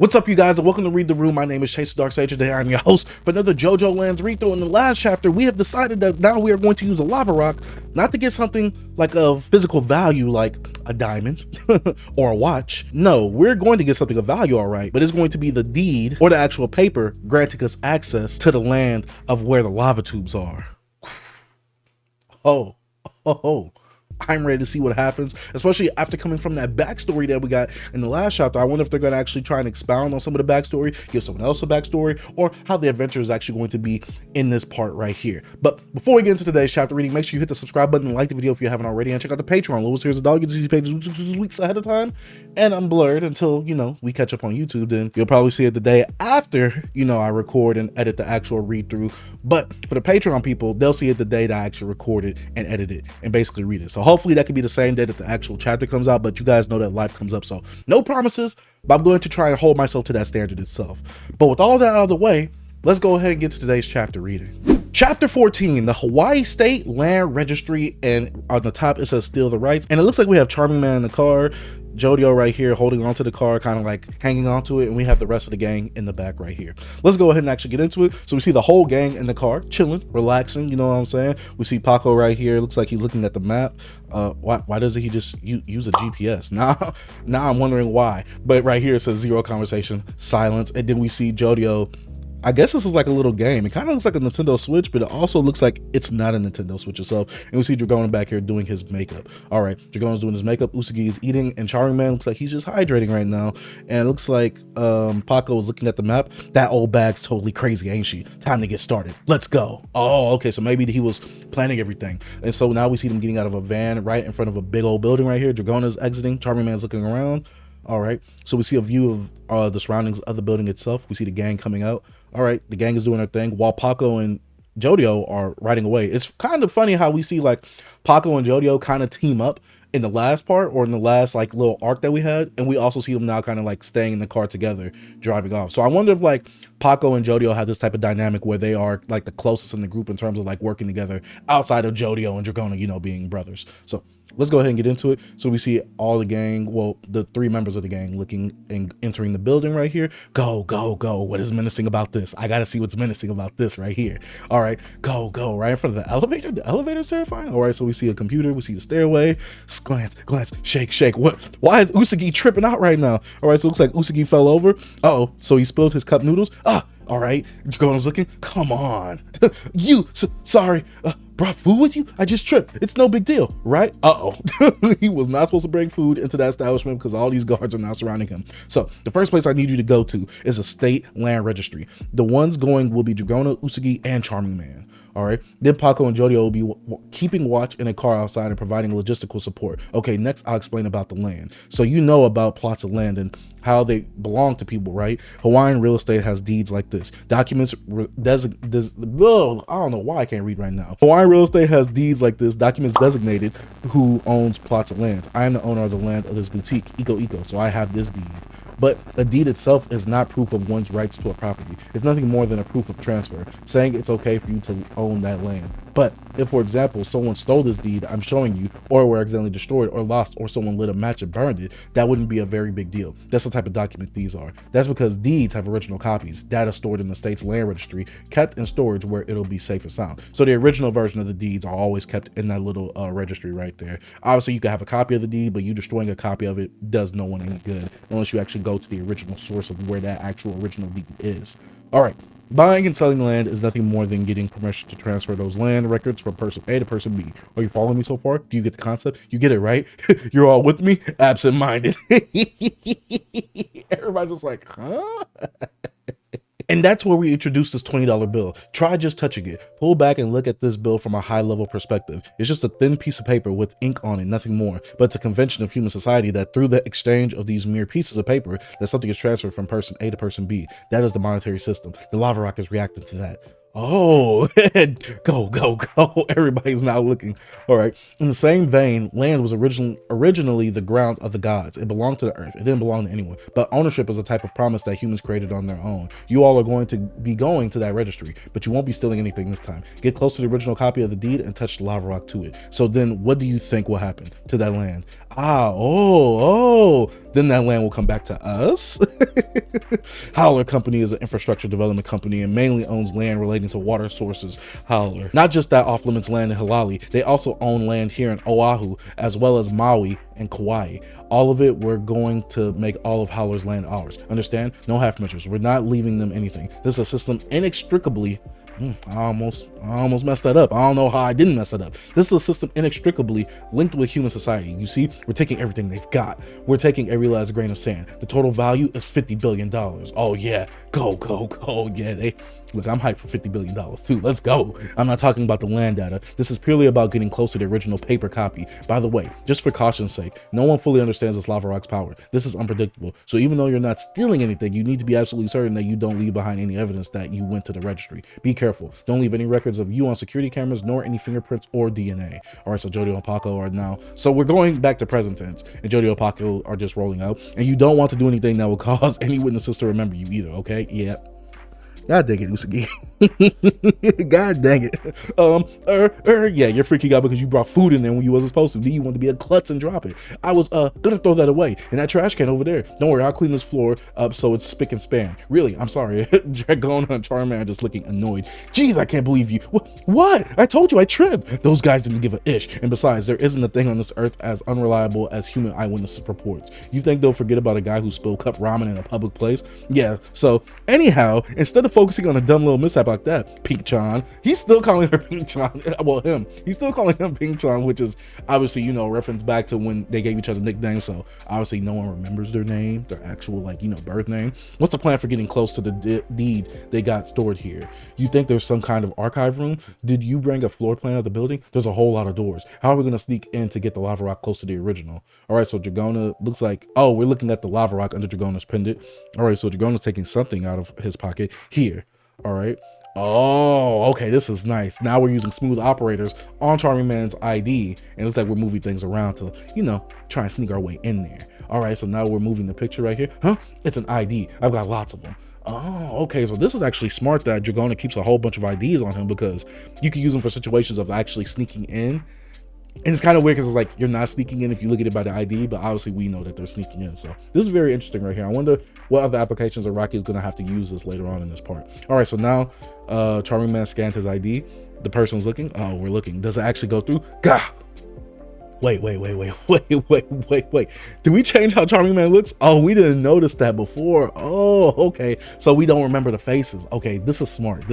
What's up, you guys, and welcome to Read the Room. My name is Chase the Dark Sage. Today I'm your host for another JOJOLands read-through. In the last chapter, we have decided that now we are going to use a lava rock, not to get something like of physical value like a diamond or a watch. No, we're going to get something of value, all right, but it's going to be the deed or the actual paper granting us access to the land of where the lava tubes are. Oh. I'm ready to see what happens, especially after coming from that backstory that we got in the last chapter. I wonder if they're going to actually try and expound on some of the backstory, give someone else a backstory, or how the adventure is actually going to be in this part right here. But before we get into today's chapter reading, make sure you hit the subscribe button and like the video if you haven't already, and check out the Patreon. Lowest here's $1. Get to see pages weeks ahead of time, and I'm blurred until, we catch up on YouTube. Then you'll probably see it the day after, I record and edit the actual read through. But for the Patreon people, they'll see it the day that I actually record it and edit it and basically read it. So hopefully that could be the same day that the actual chapter comes out, but you guys know that life comes up, so no promises, but I'm going to try and hold myself to that standard itself. But with all that out of the way, let's go ahead and get to today's chapter reading. Chapter 14, the Hawaii State Land Registry, and on the top it says steal the rights, and it looks like we have Charming Man in the car, JoJo right here holding onto the car, kind of like hanging onto it, and we have the rest of the gang in the back right here. Let's go ahead and actually get into it. So we see the whole gang in the car, chilling, relaxing, you know what I'm saying? We see Paco right here, looks like he's looking at the map. Why doesn't he just use a GPS? Now I'm wondering why. But right here it says zero conversation, silence, and then we see JoJo. I guess this is like a little game. It kind of looks like a Nintendo Switch, but it also looks like it's not a Nintendo Switch itself. And we see Dragon back here doing his makeup. All right, Dragon's doing his makeup. Usagi is eating, and Charming Man looks like he's just hydrating right now. And it looks like Paco is looking at the map. That old bag's totally crazy, ain't she? Time to get started. Let's go. Oh, okay, so maybe he was planning everything. And so now we see them getting out of a van right in front of a big old building right here. Dragon is exiting. Charming Man's looking around. All right, so we see a view of the surroundings of the building itself. We see the gang coming out. All right, the gang is doing their thing while Paco and JoJo are riding away. It's kind of funny how we see like Paco and JoJo kind of team up in the last part, or in the last like little arc that we had, and we also see them now kind of like staying in the car together, driving off. So I wonder if like Paco and JoJo have this type of dynamic where they are like the closest in the group in terms of like working together outside of JoJo and Dragon, being brothers. So let's go ahead and get into it. So we see all the gang, well, the three members of the gang looking and entering the building right here. Go. What is menacing about this? I gotta see what's menacing about this right here. All right, go. Right in front of the elevator. The elevator's terrifying. All right, so we see a computer. We see the stairway. Glance, shake. What? Why is Usagi tripping out right now? All right, so it looks like Usagi fell over. Uh-oh, so he spilled his cup noodles. All right, Dragon's looking. Come on. Sorry. Brought food with you? I just tripped. It's no big deal, right? He was not supposed to bring food into that establishment because all these guards are now surrounding him. So the first place I need you to go to is a state land registry. The ones going will be Dragon, Usagi, and Charming Man. All right, then Paco and JoJo will be keeping watch in a car outside and providing logistical support. Okay, next I'll explain about the land. So you know about plots of land and how they belong to people, right? Hawaiian real estate has deeds like this. Documents I don't know why I can't read right now. Hawaiian real estate has deeds like this. Documents designated who owns plots of land. I am the owner of the land of this boutique, Eco, so I have this deed. But a deed itself is not proof of one's rights to a property. It's nothing more than a proof of transfer, saying it's okay for you to own that land. But if, for example, someone stole this deed I'm showing you, or were accidentally destroyed or lost, or someone lit a match and burned it, that wouldn't be a very big deal. That's the type of document these are. That's because deeds have original copies, data stored in the state's land registry, kept in storage where it'll be safe and sound. So the original version of the deeds are always kept in that little registry right there. Obviously, you can have a copy of the deed, but you destroying a copy of it does no one any good unless you actually go to the original source of where that actual original deed is. All right. Buying and selling land is nothing more than getting permission to transfer those land records from person A to person B. Are you following me so far? Do you get the concept? You get it, right? You're all with me? Absent-minded. Everybody's just like, huh? And that's where we introduce this $20 bill. Try just touching it. Pull back and look at this bill from a high level perspective. It's just a thin piece of paper with ink on it, nothing more. But it's a convention of human society that through the exchange of these mere pieces of paper, that something is transferred from person A to person B. That is the monetary system. The lava rock is reacting to that. Oh, go. Everybody's now looking. All right. In the same vein, land was originally the ground of the gods. It belonged to the earth. It didn't belong to anyone. But ownership is a type of promise that humans created on their own. You all are going to be going to that registry, but you won't be stealing anything this time. Get close to the original copy of the deed and touch the lava rock to it. So then what do you think will happen to that land? Then that land will come back to us. Howler Company is an infrastructure development company and mainly owns land relating to water sources. Howler, not just that off limits land in Halali, they also own land here in Oahu as well as Maui and Kauai. All of it, we're going to make all of Howler's land ours. Understand? No half measures. We're not leaving them anything. This is a system inextricably I almost messed that up. I don't know how I didn't mess it up. This is a system inextricably linked with human society. You see, we're taking everything they've got. We're taking every last grain of sand. The total value is $50 billion. Oh yeah, go. Yeah, look, I'm hyped for $50 billion too. Let's go. I'm not talking about the land data. This is purely about getting close to the original paper copy. By the way, just for caution's sake, no one fully understands this lava rock's power. This is unpredictable. So even though you're not stealing anything, you need to be absolutely certain that you don't leave behind any evidence that you went to the registry. Be careful. Don't leave any records of you on security cameras, nor any fingerprints or DNA. All right, so Jojo and Paco are now. So we're going back to present tense, and Jojo and Paco are just rolling out. And you don't want to do anything that will cause any witnesses to remember you either, okay? Yeah. God dang it, Usagi. God dang it. Yeah, you're freaking out because you brought food in there when you wasn't supposed to. Then you want to be a klutz and drop it. I was gonna throw that away in that trash can over there. Don't worry, I'll clean this floor up so it's spick and span. Really, I'm sorry. Dragona and Charmander just looking annoyed. Jeez, I can't believe you. What? I told you I tripped. Those guys didn't give a ish. And besides, there isn't a thing on this earth as unreliable as human eyewitness reports. You think they'll forget about a guy who spilled cup ramen in a public place? Yeah, so anyhow, instead of focusing on a dumb little mishap like that, Pink-chan, he's still calling her Pink-chan. Well, he's still calling him Pink-chan, which is obviously, you know, reference back to when they gave each other nicknames. So obviously no one remembers their name, their actual, like, you know, birth name. What's the plan for getting close to the deed they got stored here? You think there's some kind of archive room? Did you bring a floor plan of the building? There's a whole lot of doors. How are we going to sneak in to get the lava rock close to the original? All right, so Dragona looks like, oh, we're looking at the lava rock under Dragona's pendant. All right, so Dragona's taking something out of his pocket here. All right. Oh, okay, this is nice. Now we're using smooth operators on Charming Man's ID, and it looks like we're moving things around to, you know, try and sneak our way in there. All right, so now we're moving the picture right here. Huh? It's an ID. I've got lots of them. Oh, okay, so this is actually smart that Dragona keeps a whole bunch of IDs on him, because you can use them for situations of actually sneaking in. And it's kind of weird because it's like you're not sneaking in if you look at it by the ID, but obviously we know that they're sneaking in. So this is very interesting right here. I wonder what other applications Araki is going to have to use this later on in this part. All right, so now Charming Man scanned his ID. The person's looking. Oh, we're looking. Does it actually go through? Gah! Wait. Did we change how Charming Man looks? Oh, we didn't notice that before. Oh, okay. So we don't remember the faces. Okay, this is smart.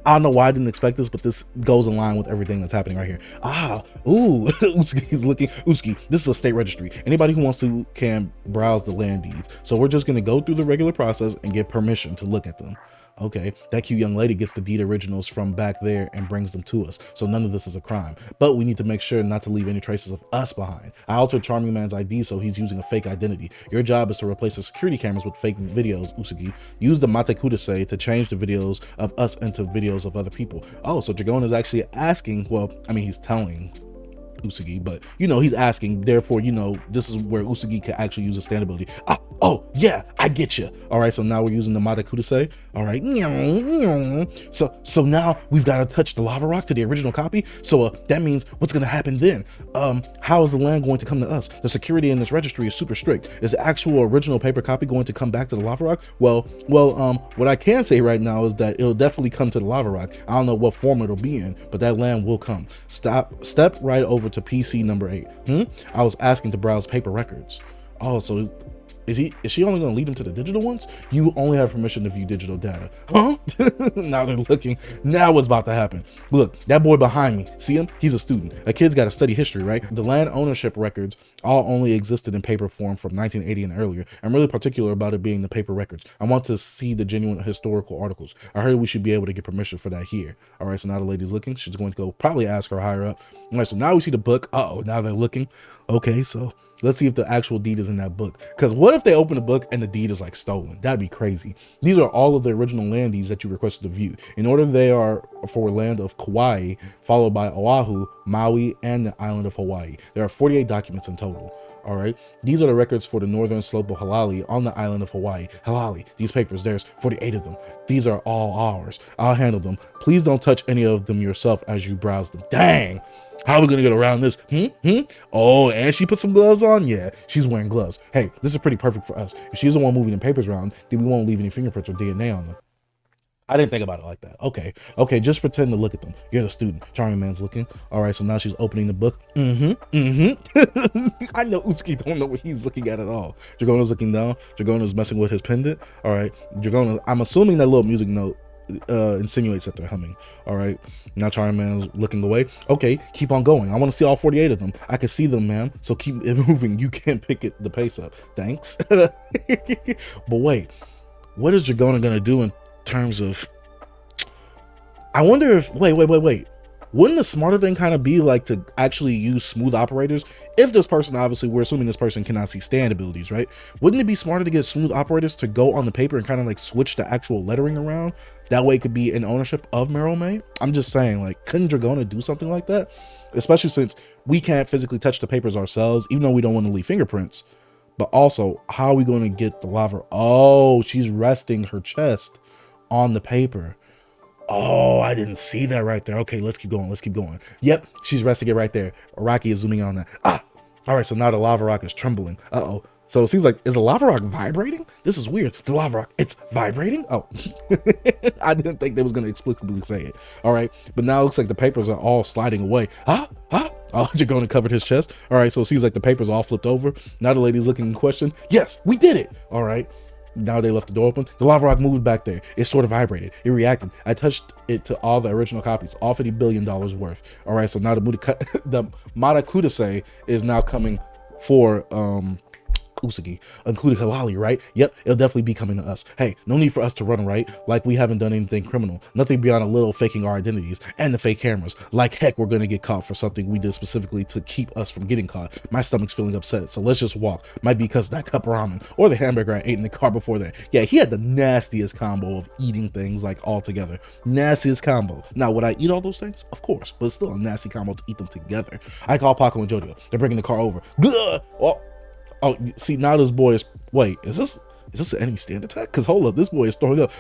I don't know why I didn't expect this, but this goes in line with everything that's happening right here. Usuki's looking. Usuki, this is a state registry. Anybody who wants to can browse the land deeds. So we're just gonna go through the regular process and get permission to look at them. Okay, that cute young lady gets the deed originals from back there and brings them to us. So none of this is a crime, but we need to make sure not to leave any traces of us behind. I altered Charming Man's ID, so he's using a fake identity. Your job is to replace the security cameras with fake videos, Usugi. Use the Mate Kudasai to change the videos of us into videos of other people. Oh, so Dragon is actually asking, well, I mean, he's telling Usugi, but you know, he's asking, therefore, you know, this is where Usugi can actually use a stand ability. Oh yeah, I get you. All right, so now we're using the Mata Kudasai. All right, so now we've got to touch the lava rock to the original copy. So that means what's going to happen then? How is the land going to come to us? The security in this registry is super strict. Is the actual original paper copy going to come back to the lava rock? Well, what I can say right now is that it'll definitely come to the lava rock. I don't know what form it'll be in, but that land will come. Step right over to PC number 8. I was asking to browse paper records. Oh, so is she only going to lead them to the digital ones? You only have permission to view digital data. Huh? Now they're looking. Now what's about to happen? Look, that boy behind me, see him? He's a student. A kid's got to study history, right? The land ownership records all only existed in paper form from 1980 and earlier. I'm really particular about it being the paper records. I want to see the genuine historical articles. I heard we should be able to get permission for that here. All right, so now the lady's looking. She's going to go probably ask her higher up. All right, so now we see the book. Uh-oh, now they're looking. Okay, so let's see if the actual deed is in that book. Because what if they open the book and the deed is like stolen? That'd be crazy. These are all of the original land deeds that you requested to view. In order, they are for land of Kauai, followed by Oahu, Maui, and the island of Hawaii. There are 48 documents in total. All right, these are the records for the northern slope of Halali on the island of Hawaii. Halali, these papers, there's 48 of them. These are all ours. I'll handle them. Please don't touch any of them yourself as you browse them. Dang, how are we gonna get around this? Oh, and she put some gloves on? Yeah, she's wearing gloves. Hey, this is pretty perfect for us. If she's the one moving the papers around, then we won't leave any fingerprints or DNA on them. I didn't think about it like that. Okay, just pretend to look at them. You're the student. Charming Man's looking. All right, so now she's opening the book. I know Usugi don't know what he's looking at all. Dragona's looking down. Dragona's messing with his pendant. All right, Dragona, I'm assuming that little music note insinuates that they're humming. All right, now Charming Man's looking away. Okay, keep on going. I want to see all 48 of them. I can see them, ma'am, so keep it moving. You can't pick the pace up. Thanks. But wait, what is Dragona gonna do in terms of, I wonder if, wait, wouldn't the smarter thing kind of be like to actually use smooth operators? If this person, obviously we're assuming this person cannot see stand abilities, right? Wouldn't it be smarter to get smooth operators to go on the paper and kind of like switch the actual lettering around? That way it could be in ownership of Merrill-May. I'm just saying, like, couldn't Dragona do something like that? Especially since we can't physically touch the papers ourselves, even though we don't want to leave fingerprints. But also, how are we going to get the lava? Oh, she's resting her chest on the paper. Oh, I didn't see that right there. Okay, let's keep going. Yep, she's resting it right there. Rocky is zooming on that. All right, so now the lava rock is trembling. So it seems like, is the lava rock vibrating? This is weird. The lava rock, it's vibrating? Oh, I didn't think they was going to explicitly say it. All right, but now it looks like the papers are all sliding away. Oh, Dragona covered his chest. All right, so it seems like the papers all flipped over. Now the lady's looking in question. Yes, we did it. All right. Now they left the door open. The lava rock moved back there. It sort of vibrated. It reacted. I touched it to all the original copies, all $50 billion worth. All right, so now the Matakudase is now coming for Usugi, including Halali, right? Yep, it'll definitely be coming to us. Hey, no need for us to run, right? Like we haven't done anything criminal. Nothing beyond a little faking our identities and the fake cameras. Like heck, we're gonna get caught for something we did specifically to keep us from getting caught. My stomach's feeling upset, so let's just walk. Might be because of that cup of ramen or the hamburger I ate in the car before that. Yeah, he had the nastiest combo of eating things like all together. Nastiest combo. Now, would I eat all those things? Of course, but it's still a nasty combo to eat them together. I call Paco and JoJo. They're bringing the car over. Oh, see, now this boy is, wait, is this an enemy stand attack? Because hold up, this boy is throwing up.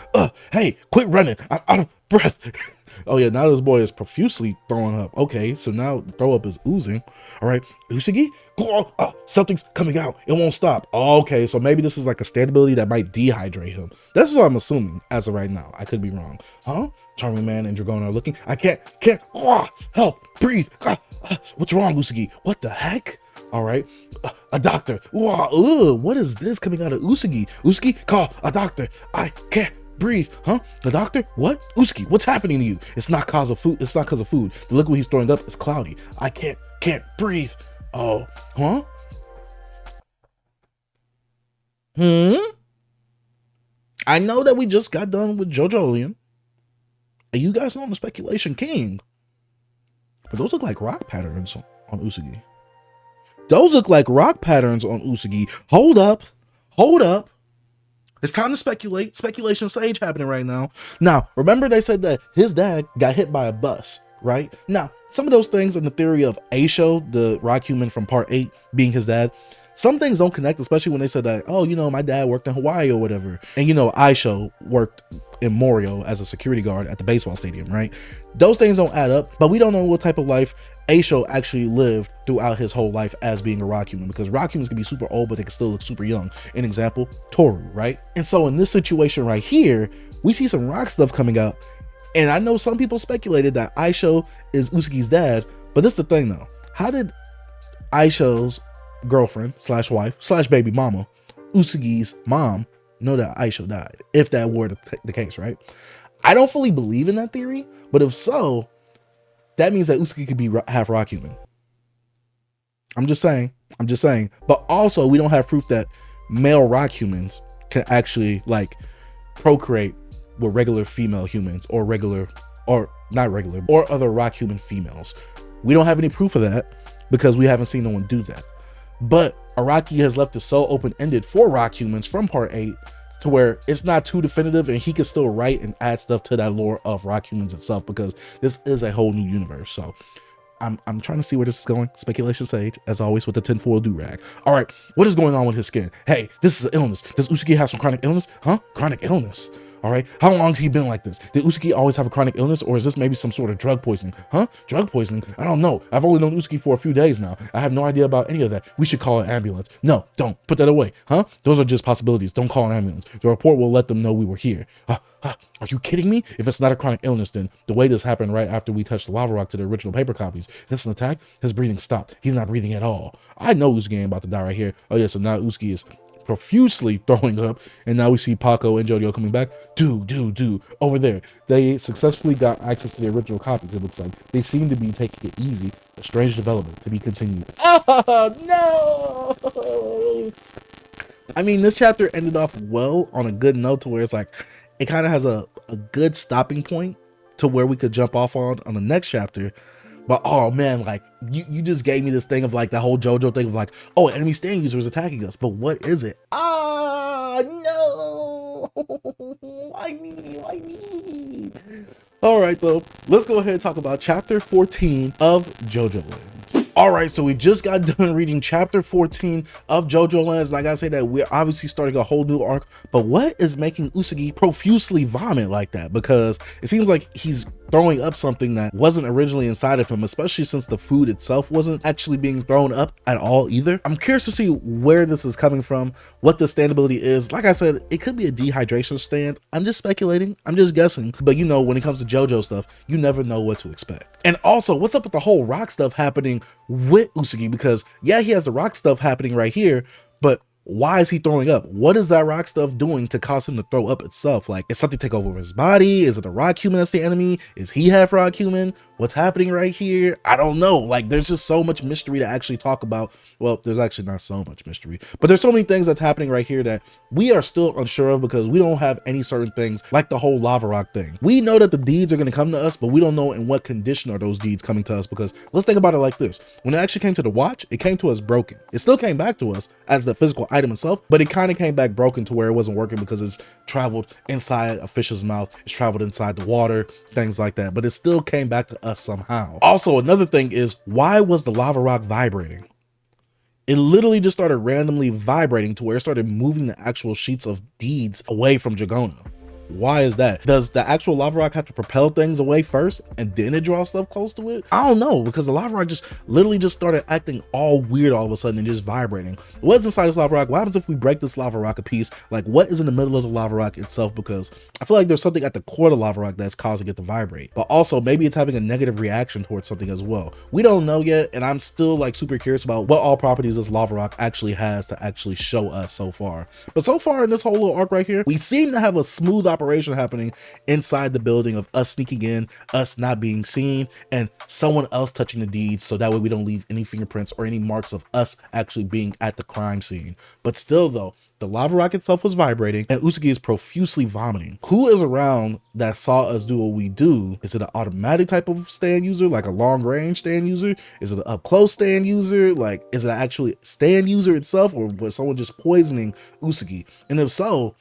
Hey, quit running. I'm out of breath. Oh yeah, now this boy is profusely throwing up. Okay, so now the throw up is oozing. All right, Usugi, something's coming out. It won't stop. Okay, so maybe this is like a stand ability that might dehydrate him. That's what I'm assuming as of right now. I could be wrong. Charming Man and Dragona are looking. I can't, help, breathe. What's wrong, Usugi? What the heck? All right, a doctor. What is this coming out of Usugi? Usugi, call a doctor. I can't breathe. The doctor? What? Usugi, what's happening to you? It's not cause of food. It's not because of food. The liquid he's throwing up is cloudy. I can't breathe. Oh, I know that we just got done with JOJOLands, and you guys know I'm the speculation king, but those look like rock patterns on Usugi. Those look like rock patterns on Usugi. Hold up. It's time to speculate. Speculation sage happening right now. Now, remember they said that his dad got hit by a bus, right? Now, some of those things in the theory of Aisho, the rock human from part 8, being his dad, some things don't connect, especially when they said that, oh, my dad worked in Hawaii or whatever. And Aisho worked in Morio as a security guard at the baseball stadium, right? Those things don't add up, but we don't know what type of life Aisho actually lived throughout his whole life as being a rock human, because rock humans can be super old, but they can still look super young. An example, Toru, right? And so in this situation right here, we see some rock stuff coming out. And I know some people speculated that Aisho is Usugi's dad, but this is the thing though. How did Aisho's girlfriend / wife / baby mama, Usugi's mom, know that Aisho died, if that were the case, right? I don't fully believe in that theory, but if so, that means that Usugi could be half rock human. I'm just saying. But also, we don't have proof that male rock humans can actually like procreate with regular female humans or other rock human females. We don't have any proof of that because we haven't seen no one do that. But Araki has left it so open-ended for rock humans from part 8 to where it's not too definitive, and he can still write and add stuff to that lore of rock humans itself, because this is a whole new universe. So I'm trying to see where this is going. Speculation stage, as always, with the tinfoil do-rag. All right, what is going on with his skin? Hey, this is an illness. Does Usagi have some chronic illness? Huh? Chronic illness. All right, how long has he been like this? Did Usagi always have a chronic illness, or is this maybe some sort of drug poisoning? Huh? Drug poisoning? I don't know. I've only known Usagi for a few days now. I have no idea about any of that. We should call an ambulance. No, don't. Put that away. Huh? Those are just possibilities. Don't call an ambulance. The report will let them know we were here. Are you kidding me? If it's not a chronic illness, then the way this happened right after we touched the lava rock to the original paper copies, that's an attack. His breathing stopped. He's not breathing at all. I know Usagi ain't about to die right here. Oh yeah, so now Usagi is profusely throwing up, and now we see Paco and JoJo coming back. Over there, they successfully got access to the original copies. It looks like they seem to be taking it easy. A strange development to be continued. Oh no! I mean, this chapter ended off well on a good note, to where it's like it kind of has a good stopping point to where we could jump off on the next chapter. But oh man, like you just gave me this thing of like the whole JoJo thing of like, oh, enemy stand user is attacking us, but what is it? Ah no! Why me? All right, though, let's go ahead and talk about chapter 14 of JOJOLands. All right, so we just got done reading chapter 14 of JOJOLands, and I gotta say that we're obviously starting a whole new arc. But what is making Usagi profusely vomit like that? Because it seems like he's throwing up something that wasn't originally inside of him, especially since the food itself wasn't actually being thrown up at all either. I'm curious to see where this is coming from, what the standability is. Like I said, it could be a dehydration stand. I'm just speculating, I'm just guessing. But you know, when it comes to JoJo stuff, you never know what to expect. And also, what's up with the whole rock stuff happening with Usagi? Because yeah, he has the rock stuff happening right here, but why is he throwing up? What is that rock stuff doing to cause him to throw up itself? Like, is something take over his body? Is it a rock human that's the enemy? Is he half rock human? What's happening right here? I don't know. Like, there's just so much mystery to actually talk about. Well, there's actually not so much mystery, but there's so many things that's happening right here that we are still unsure of, because we don't have any certain things, like the whole lava rock thing. We know that the deeds are going to come to us, but we don't know in what condition are those deeds coming to us, because let's think about it like this. When it actually came to the watch, it came to us broken. It still came back to us as the physical item itself, but it kind of came back broken to where it wasn't working, because it's traveled inside a fish's mouth, it's traveled inside the water, things like that, but it still came back to us somehow. Also, another thing is, why was the lava rock vibrating? It literally just started randomly vibrating to where it started moving the actual sheets of deeds away from Jagona. Why is that? Does the actual lava rock have to propel things away first and then it draws stuff close to it? I don't know, because the lava rock just literally just started acting all weird all of a sudden and just vibrating. What's inside this lava rock? What happens if we break this lava rock a piece? Like, what is in the middle of the lava rock itself? Because I feel like there's something at the core of the lava rock that's causing it to vibrate. But also, maybe it's having a negative reaction towards something as well. We don't know yet, and I'm still like super curious about what all properties this lava rock actually has to actually show us so far. But so far in this whole little arc right here, we seem to have a smooth operation happening inside the building of us sneaking in, us not being seen, and someone else touching the deeds, so that way we don't leave any fingerprints or any marks of us actually being at the crime scene. But still though, the lava rock itself was vibrating and Usagi is profusely vomiting. Who is around that saw us do what we do? Is it an automatic type of stand user, like a long range stand user? Is it an up close stand user? Like, is it actually stand user itself, or was someone just poisoning Usagi? And if so,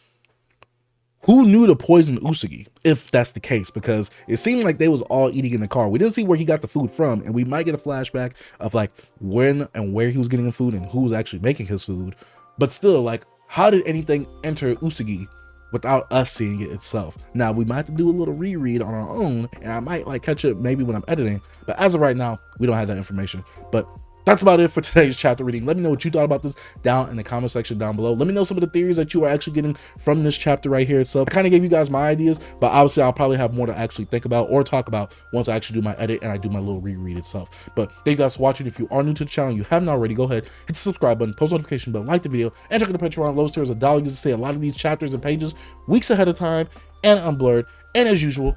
who knew to poison Usagi, if that's the case? Because it seemed like they was all eating in the car. We didn't see where he got the food from, and we might get a flashback of like when and where he was getting the food and who was actually making his food. But still, like, how did anything enter Usagi without us seeing it itself? Now, we might have to do a little reread on our own, and I might like catch it maybe when I'm editing, but as of right now, we don't have that information. But that's about it for today's chapter reading. Let me know what you thought about this down in the comment section down below. Let me know some of the theories that you are actually getting from this chapter right here itself. I kind of gave you guys my ideas, but obviously I'll probably have more to actually think about or talk about once I actually do my edit and I do my little reread itself. But thank you guys for watching. If you are new to the channel, you haven't already, go ahead, hit the subscribe button, post notification bell, like the video, and check out the Patreon. Lowest tier is $1. You can see a lot of these chapters and pages weeks ahead of time and unblurred. And as usual,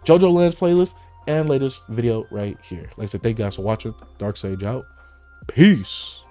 JOJOLands playlist and latest video right here. Like I said, thank you guys for watching. Dark Sage out. Peace.